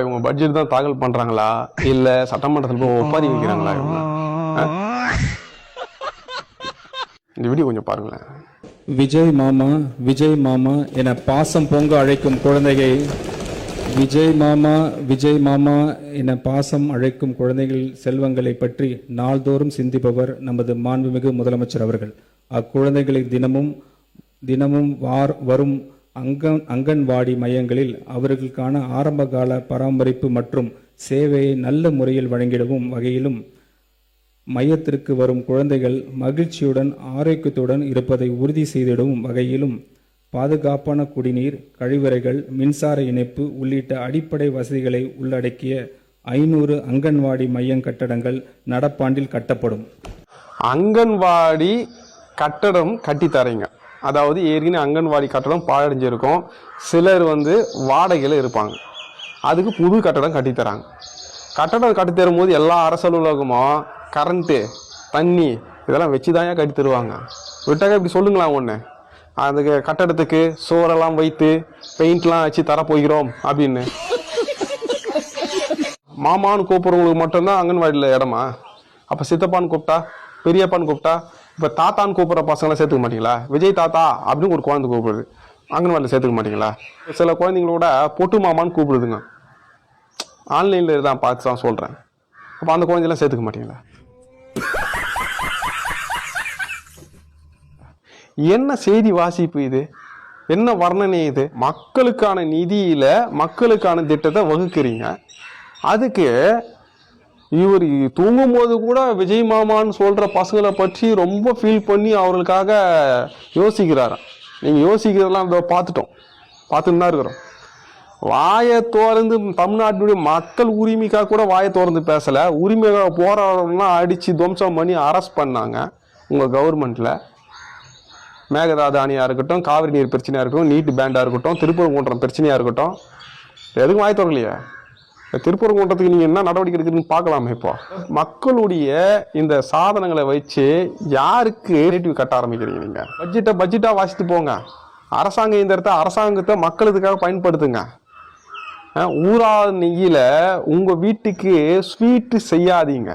இவங்க பட்ஜெட் தான் தாக்கல் பண்றாங்களா இல்ல சட்டமன்றத்தில் போய் ஒப்பாரி வைக்கிறாங்களா இவங்க? இந்த வீடியோ கொஞ்சம் பாருங்களேன். விஜய் மாமா விஜய் மாமா என பாசம் பொங்க அழைக்கும் குழந்தையை விஜய் மாமா விஜய் மாமா என பாசம் அழைக்கும் குழந்தைகள் செல்வங்களை பற்றி நாள்தோறும் சிந்திப்பவர் நமது மாண்புமிகு முதலமைச்சர் அவர்கள். அக்குழந்தைகளை தினமும் வரும் அங்கன்வாடி மையங்களில் அவர்களுக்கான ஆரம்பகால பராமரிப்பு மற்றும் சேவையை நல்ல முறையில் வழங்கிடவும் வகையிலும் மையத்திற்கு வரும் குழந்தைகள் மகிழ்ச்சியுடன் ஆரோக்கியத்துடன் இருப்பதை உறுதி செய்திடவும் வகையிலும் பாதுகாப்பான குடிநீர், கழிவறைகள், மின்சார இணைப்பு உள்ளிட்ட அடிப்படை வசதிகளை உள்ளடக்கிய 500 அங்கன்வாடி மையம் கட்டடங்கள் நடப்பாண்டில் கட்டப்படும். அங்கன்வாடி கட்டடம் கட்டித்தரீங்க. அதாவது ஏற்கனவே அங்கன்வாடி கட்டடம் பாழடைஞ்சிருக்கும். சிலர் வாடகையில் இருப்பாங்க. அதுக்கு புது கட்டடம் கட்டித்தராங்க. கட்டடம் கட்டித்தரும் போது எல்லா அரசு அலுவலகமும் கரண்ட்டு, தண்ணி இதெல்லாம் வச்சு தான் கட்டி தருவாங்க. விட்டாக்க இப்படி சொல்லுங்களா ஒன்று, அந்த கட்டடத்துக்கு சோரெல்லாம் வைத்து பெயிண்ட்லாம் வச்சு தரப்போகிறோம் அப்படின்னு. மாமான்னு கூப்பிட்றவங்களுக்கு மட்டும்தான் அங்கன்வாடியில் இடமா? அப்போ சித்தப்பான்னு கூப்பிட்டா, பெரியப்பான்னு கூப்பிட்டா, இப்போ தாத்தான்னு கூப்பிட்ற பசங்களாம் சேர்த்துக்க மாட்டீங்களா? விஜய் தாத்தா அப்படின்னு ஒரு குழந்தை கூப்பிடுது, அங்கன்வாடியில் சேர்த்துக்க மாட்டீங்களா? சில குழந்தைங்களோட பொட்டு மாமான்னு கூப்பிடுதுங்க. ஆன்லைனில் தான் பார்த்து தான் சொல்கிறேன். அப்போ அந்த குழந்தையெல்லாம் சேர்த்துக்க மாட்டீங்களா? என்ன செய்தி வாசிப்பு இது? என்ன வர்ணனை இது? மக்களுக்கான நிதியில மக்களுக்கான திட்டத்தை வகுக்கிறீங்க. அதுக்கு இவர் தூங்கும் போது கூட விஜய் மாமான்னு சொல்ற பசங்களை பற்றி ரொம்ப ஃபீல் பண்ணி அவர்களுக்காக யோசிக்கிறாராம். நீங்க யோசிக்கிறதெல்லாம் பார்த்துட்டு தான் இருக்கிறோம். வாயை திறந்து தமிழ்நாட்டினுடைய மக்கள் உரிமைக்காக கூட வாயை திறந்து பேசல. உரிமைக்காக போராடலாம் அடிச்சு துவம்சம் பண்ணி அரெஸ்ட் பண்ணாங்க உங்க கவர்மெண்ட்ல. மேகதாதானியா இருக்கட்டும், காவிரி நீர் பிரச்சனையா இருக்கட்டும், நீட் பேண்டா இருக்கட்டும், திருப்பரங்குன்றம் பிரச்சனையா இருக்கட்டும், எதுக்கும் வாய் திறக்கலையே. திருப்பரங்குன்றத்துக்கு நீங்க என்ன நடவடிக்கை எடுக்குதுன்னு பார்க்கலாமே. இப்போ மக்களுடைய இந்த சாதனங்களை வச்சு யாருக்கு ரேட்டிவ் கட்ட ஆரம்பிக்கிறீங்க? நீங்க பட்ஜெட்டா வாசித்து போங்க. அரசாங்க இந்த அரசாங்கத்தை மக்களுக்காக பயன்படுத்துங்க. ஊரா நெய்யில உங்க வீட்டுக்கு ஸ்வீட்டு செய்யாதீங்க.